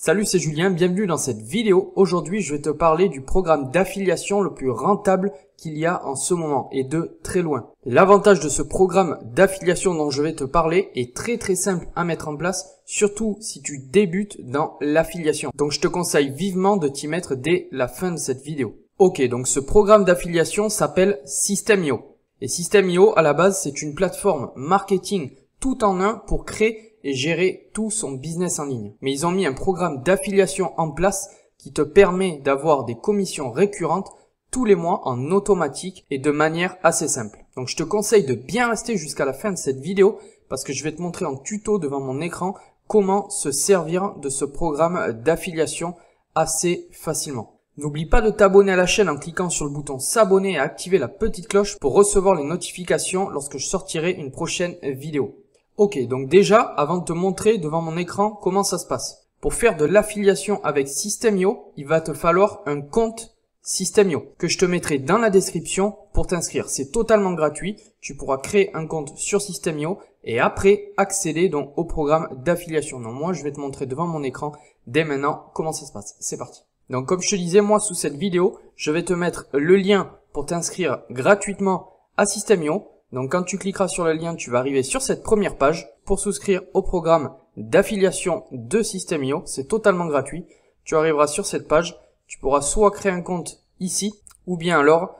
Salut, c'est Julien, bienvenue dans cette vidéo. Aujourd'hui, je vais te parler du programme d'affiliation le plus rentable qu'il y a en ce moment et de très loin. L'avantage de ce programme d'affiliation dont je vais te parler est très simple à mettre en place, surtout si tu débutes dans l'affiliation. Donc je te conseille vivement de t'y mettre dès la fin de cette vidéo. Ok, donc ce programme d'affiliation s'appelle System.io. Et System.io, à la base, c'est une plateforme marketing tout en un pour créer et gérer tout son business en ligne. Mais ils ont mis un programme d'affiliation en place qui te permet d'avoir des commissions récurrentes tous les mois en automatique et de manière assez simple. Donc je te conseille de bien rester jusqu'à la fin de cette vidéo parce que je vais te montrer en tuto devant mon écran comment se servir de ce programme d'affiliation assez facilement. N'oublie pas de t'abonner à la chaîne en cliquant sur le bouton s'abonner et activer la petite cloche pour recevoir les notifications lorsque je sortirai une prochaine vidéo. Ok, donc déjà, avant de te montrer devant mon écran comment ça se passe. Pour faire de l'affiliation avec System.io, il va te falloir un compte System.io que je te mettrai dans la description pour t'inscrire. C'est totalement gratuit. Tu pourras créer un compte sur System.io et après accéder donc au programme d'affiliation. Donc moi, je vais te montrer devant mon écran dès maintenant comment ça se passe. C'est parti. Donc comme je te disais, moi sous cette vidéo, je vais te mettre le lien pour t'inscrire gratuitement à System.io. Donc quand tu cliqueras sur le lien, tu vas arriver sur cette première page pour souscrire au programme d'affiliation de System.io. C'est totalement gratuit. Tu arriveras sur cette page, tu pourras soit créer un compte ici ou bien alors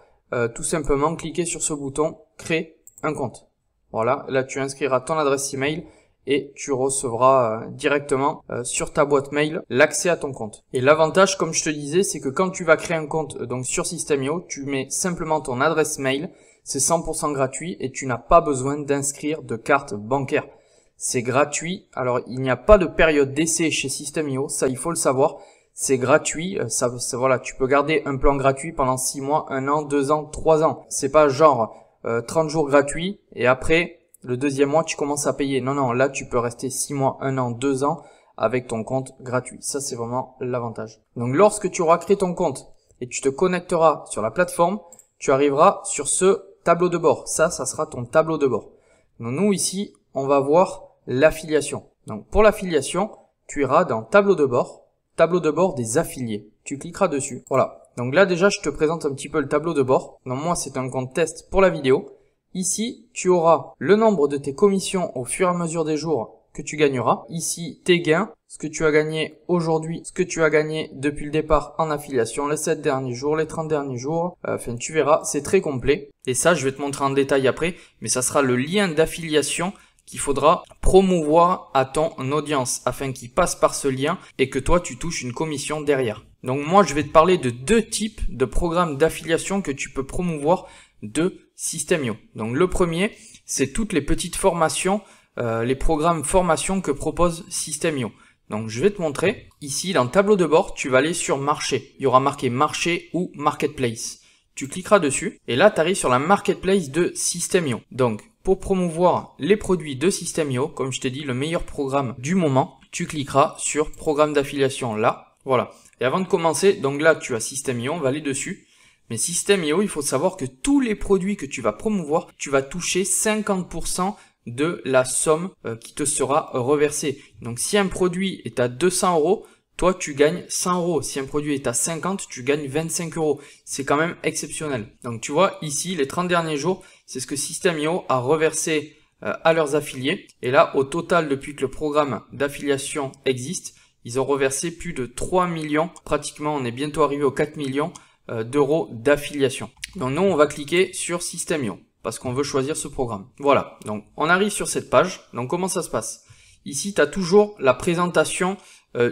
tout simplement cliquer sur ce bouton créer un compte. Voilà, là tu inscriras ton adresse email et tu recevras directement sur ta boîte mail l'accès à ton compte. Et l'avantage, comme je te disais, c'est que quand tu vas créer un compte donc sur System.io, tu mets simplement ton adresse mail. C'est 100% gratuit et tu n'as pas besoin d'inscrire de carte bancaire. C'est gratuit. Alors, il n'y a pas de période d'essai chez System.io. Ça, il faut le savoir. C'est gratuit. Voilà, tu peux garder un plan gratuit pendant 6 mois, 1 an, 2 ans, 3 ans. C'est pas genre 30 jours gratuits et après, le deuxième mois, tu commences à payer. Non, là, tu peux rester 6 mois, 1 an, 2 ans avec ton compte gratuit. Ça, c'est vraiment l'avantage. Donc, lorsque tu auras créé ton compte et tu te connecteras sur la plateforme, tu arriveras sur ce tableau de bord. Ça sera ton tableau de bord. Donc nous ici, on va voir l'affiliation. Donc pour l'affiliation, tu iras dans tableau de bord des affiliés. Tu cliqueras dessus. Voilà. Donc là déjà, je te présente un petit peu le tableau de bord. Donc moi, c'est un compte test pour la vidéo. Ici, tu auras le nombre de tes commissions au fur et à mesure des jours que tu gagneras. Ici, tes gains, ce que tu as gagné aujourd'hui, ce que tu as gagné depuis le départ en affiliation, les 7 derniers jours, les 30 derniers jours. Enfin, tu verras, c'est très complet. Et ça, je vais te montrer en détail après, mais ça sera le lien d'affiliation qu'il faudra promouvoir à ton audience afin qu'il passe par ce lien et que toi, tu touches une commission derrière. Donc moi, je vais te parler de 2 types de programmes d'affiliation que tu peux promouvoir de System.io. Donc le premier, c'est toutes les petites formations, les programmes formation que propose System.io. Donc je vais te montrer, ici dans le tableau de bord, tu vas aller sur marché. Il y aura marqué marché ou marketplace. Tu cliqueras dessus et là tu arrives sur la marketplace de System.io. Donc pour promouvoir les produits de System.io, comme je t'ai dit, le meilleur programme du moment, tu cliqueras sur programme d'affiliation là. Voilà. Et avant de commencer, donc là tu as System.io, on va aller dessus. Mais System.io, il faut savoir que tous les produits que tu vas promouvoir, tu vas toucher 50% de la somme qui te sera reversée. Donc si un produit est à 200 €, toi tu gagnes 100 €. Si un produit est à 50, tu gagnes 25 €. C'est quand même exceptionnel. Donc tu vois ici les 30 derniers jours, c'est ce que System.io a reversé à leurs affiliés. Et là au total depuis que le programme d'affiliation existe, ils ont reversé plus de 3 millions. Pratiquement on est bientôt arrivé aux 4 millions d'euros d'affiliation. Donc nous on va cliquer sur System.io parce qu'on veut choisir ce programme. Voilà, donc on arrive sur cette page. Donc comment ça se passe? Ici, tu as toujours la présentation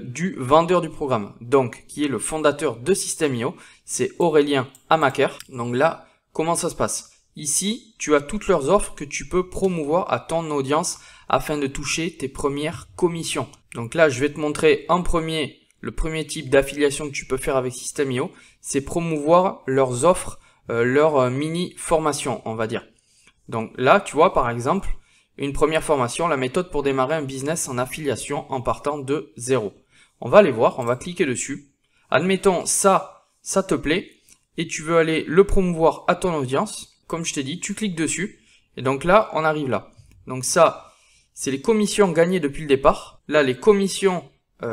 du vendeur du programme, donc qui est le fondateur de System.io, c'est Aurélien Amaker. Donc là, comment ça se passe? Ici, tu as toutes leurs offres que tu peux promouvoir à ton audience afin de toucher tes premières commissions. Donc là, je vais te montrer en premier, le premier type d'affiliation que tu peux faire avec System.io, c'est promouvoir leurs offres, leur mini formation, on va dire. Donc là, tu vois, par exemple, une première formation, la méthode pour démarrer un business en affiliation en partant de 0. On va aller voir, on va cliquer dessus. Admettons, ça te plaît et tu veux aller le promouvoir à ton audience. Comme je t'ai dit, tu cliques dessus et donc là, on arrive là. Donc ça, c'est les commissions gagnées depuis le départ. Là, les commissions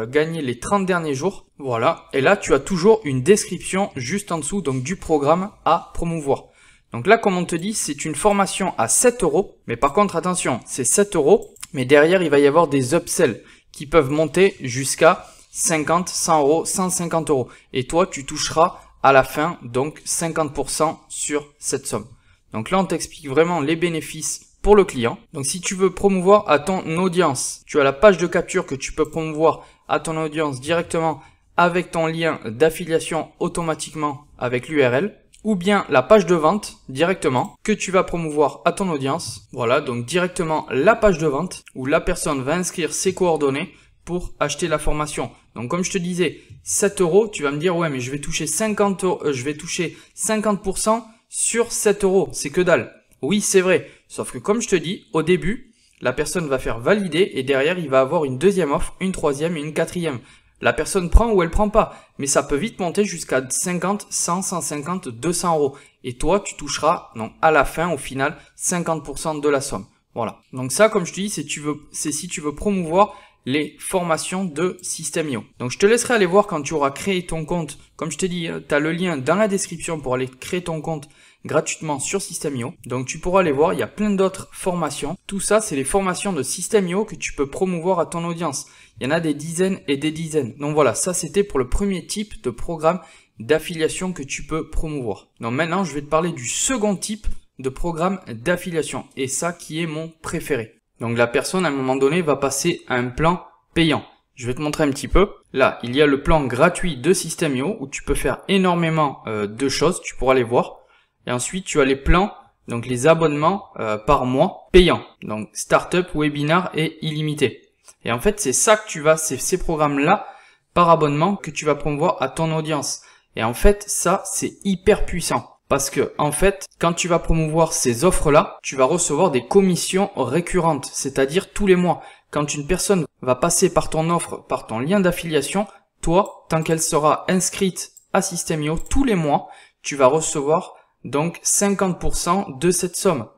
gagner les 30 derniers jours. Voilà. Et là, tu as toujours une description juste en dessous donc du programme à promouvoir. Donc là, comme on te dit, c'est une formation à 7 €. Mais par contre, attention, c'est 7 €. Mais derrière, il va y avoir des upsells qui peuvent monter jusqu'à 50, 100 €, 150 €. Et toi, tu toucheras à la fin donc 50% sur cette somme. Donc là, on t'explique vraiment les bénéfices pour le client. Donc si tu veux promouvoir à ton audience, tu as la page de capture que tu peux promouvoir à ton audience directement avec ton lien d'affiliation automatiquement avec l'URL, ou bien la page de vente directement que tu vas promouvoir à ton audience. Voilà, donc directement la page de vente où la personne va inscrire ses coordonnées pour acheter la formation. Donc comme je te disais, 7 €, tu vas me dire ouais mais je vais toucher 50% sur 7 €, c'est que dalle. Oui, c'est vrai, sauf que comme je te dis, au début, la personne va faire valider et derrière, il va avoir une deuxième offre, une troisième et une quatrième. La personne prend ou elle prend pas, mais ça peut vite monter jusqu'à 50, 100, 150, 200 €. Et toi, tu toucheras donc à la fin, au final, 50% de la somme. Voilà. Donc ça, comme je te dis, c'est si tu veux promouvoir les formations de System.io. Donc je te laisserai aller voir quand tu auras créé ton compte. Comme je t'ai dit, tu as le lien dans la description pour aller créer ton compte gratuitement sur System.io. Donc tu pourras aller voir, il y a plein d'autres formations. Tout ça, c'est les formations de System.io que tu peux promouvoir à ton audience. Il y en a des dizaines et des dizaines. Donc voilà, ça c'était pour le premier type de programme d'affiliation que tu peux promouvoir. Donc maintenant, je vais te parler du second type de programme d'affiliation. Et ça qui est mon préféré. Donc la personne à un moment donné va passer à un plan payant. Je vais te montrer un petit peu. Là, il y a le plan gratuit de System.io où tu peux faire énormément de choses. Tu pourras les voir. Et ensuite, tu as les plans, donc les abonnements par mois payants. Donc Startup, Webinar et illimité. Et en fait, c'est ça que c'est ces programmes-là par abonnement que tu vas promouvoir à ton audience. Et en fait, ça, c'est hyper puissant. Parce que, en fait, quand tu vas promouvoir ces offres-là, tu vas recevoir des commissions récurrentes, c'est-à-dire tous les mois. Quand une personne va passer par ton offre, par ton lien d'affiliation, toi, tant qu'elle sera inscrite à System.io tous les mois, tu vas recevoir donc 50% de cette somme.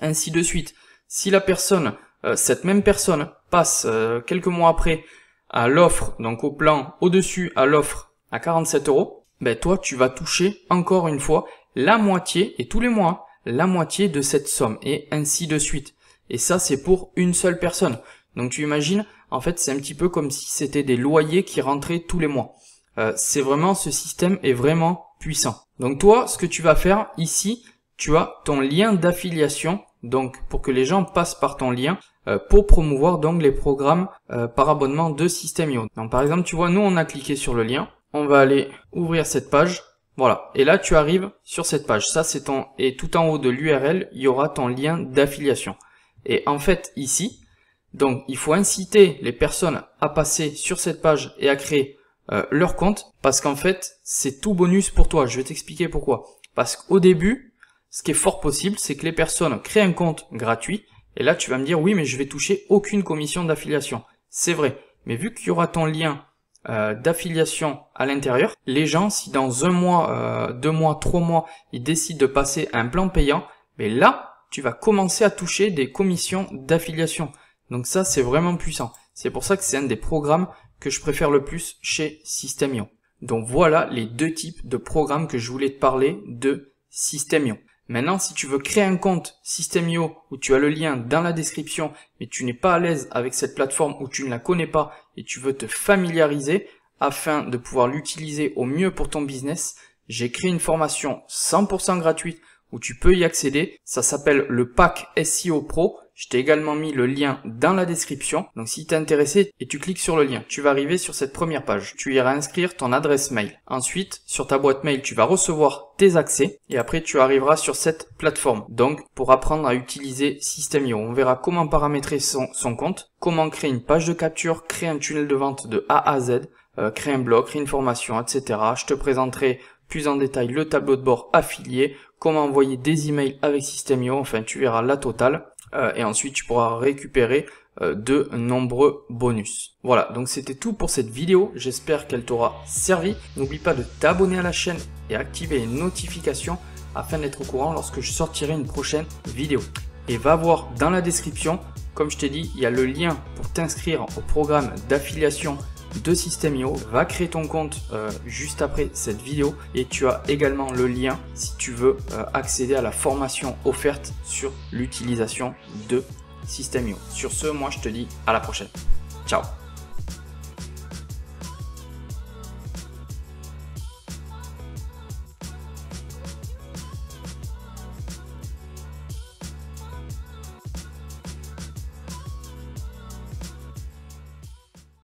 Ainsi de suite. Si la personne, cette même personne, passe quelques mois après à l'offre, donc au plan au-dessus à l'offre à 47 €, ben toi, tu vas toucher encore une fois la moitié, et tous les mois, la moitié de cette somme, et ainsi de suite. Et ça, c'est pour une seule personne. Donc tu imagines, en fait, c'est un petit peu comme si c'était des loyers qui rentraient tous les mois. C'est vraiment, ce système est vraiment puissant. Donc toi, ce que tu vas faire ici, tu as ton lien d'affiliation, donc pour que les gens passent par ton lien, pour promouvoir donc les programmes par abonnement de System.io. Donc par exemple, tu vois, nous on a cliqué sur le lien, on va aller ouvrir cette page. Voilà, et là tu arrives sur cette page, ça c'est et tout en haut de l'URL, il y aura ton lien d'affiliation. Et en fait ici, donc il faut inciter les personnes à passer sur cette page et à créer leur compte, parce qu'en fait c'est tout bonus pour toi. Je vais t'expliquer pourquoi. Parce qu'au début, ce qui est fort possible, c'est que les personnes créent un compte gratuit, et là tu vas me dire oui mais je vais toucher aucune commission d'affiliation. C'est vrai, mais vu qu'il y aura ton lien d'affiliation à l'intérieur, les gens, si dans 1 mois, 2 mois, 3 mois, ils décident de passer à un plan payant, mais là, tu vas commencer à toucher des commissions d'affiliation. Donc ça, c'est vraiment puissant. C'est pour ça que c'est un des programmes que je préfère le plus chez System.io. Donc voilà les deux types de programmes que je voulais te parler de System.io. Maintenant, si tu veux créer un compte System.io où tu as le lien dans la description, mais tu n'es pas à l'aise avec cette plateforme ou tu ne la connais pas et tu veux te familiariser afin de pouvoir l'utiliser au mieux pour ton business, j'ai créé une formation 100% gratuite où tu peux y accéder. Ça s'appelle le pack SEO Pro. Je t'ai également mis le lien dans la description. Donc si tu es intéressé et tu cliques sur le lien, tu vas arriver sur cette première page. Tu iras inscrire ton adresse mail. Ensuite, sur ta boîte mail, tu vas recevoir tes accès et après tu arriveras sur cette plateforme. Donc pour apprendre à utiliser System.io, on verra comment paramétrer son compte, comment créer une page de capture, créer un tunnel de vente de A à Z, créer un blog, créer une formation, etc. Je te présenterai plus en détail le tableau de bord affilié, comment envoyer des emails avec System.io, enfin tu verras la totale. Et ensuite tu pourras récupérer de nombreux bonus. Voilà, donc c'était tout pour cette vidéo, j'espère qu'elle t'aura servi. N'oublie pas de t'abonner à la chaîne et activer les notifications afin d'être au courant lorsque je sortirai une prochaine vidéo. Et va voir dans la description, comme je t'ai dit, il y a le lien pour t'inscrire au programme d'affiliation de System.io. Va créer ton compte juste après cette vidéo et tu as également le lien si tu veux accéder à la formation offerte sur l'utilisation de System.io. Sur ce, moi je te dis à la prochaine. Ciao.